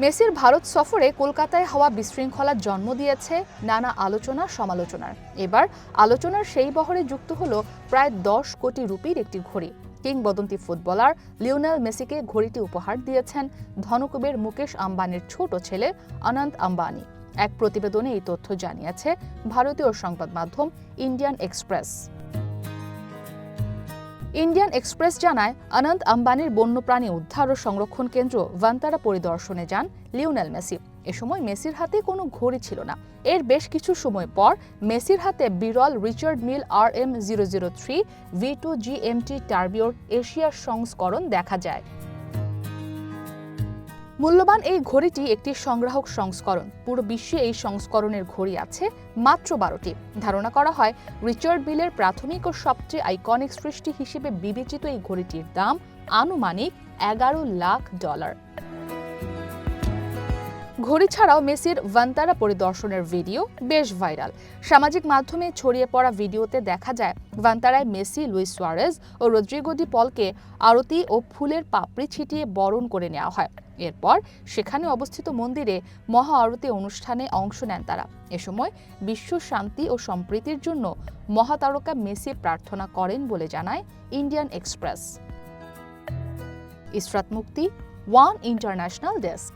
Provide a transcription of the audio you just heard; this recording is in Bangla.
মেসির ভারত সফরে কলকাতায় হওয়া বিশৃঙ্খলার জন্ম দিয়েছে নানা আলোচনা সমালোচনার। এবার আলোচনার সেই বহরে যুক্ত হলো প্রায় 10 কোটি রুপির একটি ঘড়ি। কিংবদন্তি ফুটবলার লিওনেল মেসিকে ঘড়িটি উপহার দিয়েছেন ধনকুবের মুকেশ আম্বানির ছোট ছেলে অনন্ত আম্বানি। এক প্রতিবেদনে এই তথ্য জানিয়েছে ভারতীয় সংবাদ মাধ্যম ইন্ডিয়ান এক্সপ্রেস। ইন্ডিয়ান এক্সপ্রেস জানায়, অনন্ত আম্বানির বন্যপ্রাণী উদ্ধার ও সংরক্ষণ কেন্দ্র ভান্তারা পরিদর্শনে যান লিওনেল মেসি। এ সময় মেসির হাতে কোনো ঘড়ি ছিল না। এর বেশ কিছু সময় পর মেসির হাতে বিরল রিচার্ড মিল RM003 V2 GMT টার্বিওর এশিয়ার সংস্করণ দেখা যায়। মূল্যবান এই ঘড়িটি একটি সংগ্রাহক সংস্করণ। পুরো বিশ্বে এই সংস্করণের ঘড়ি আছে মাত্র 12টি। ধারণা করা হয় রিচার্ড মিলের প্রাথমিক ও সবচেয়ে আইকনিক সৃষ্টি হিসেবে বিবেচিত এই ঘড়িটির দাম আনুমানিক $11 লাখ। ঘড়ি ছাড়াও মেসির ভান্তারা পরিদর্শনের ভিডিও বেশ ভাইরাল। সামাজিক মাধ্যমে ছড়িয়ে পড়া ভিডিওতে দেখা যায় ভান্তারায় মেসি, লুইস সুয়ারেজ ও রদ্রিগো ডি পলকে আরতি ও ফুলের পাপড়ি ছিটিয়ে বরণ করে নেওয়া হয়। এরপর সেখানে অবস্থিত মন্দিরে মহা আরতি অনুষ্ঠানে অংশ নেন তারা। এ সময় বিশ্ব শান্তি ও সম্প্রীতির জন্য মহাতারকা মেসি প্রার্থনা করেন বলে জানায় ইন্ডিয়ান এক্সপ্রেস। ইসরাত মুক্তি, ওয়ান ইন্টারন্যাশনাল ডেস্ক।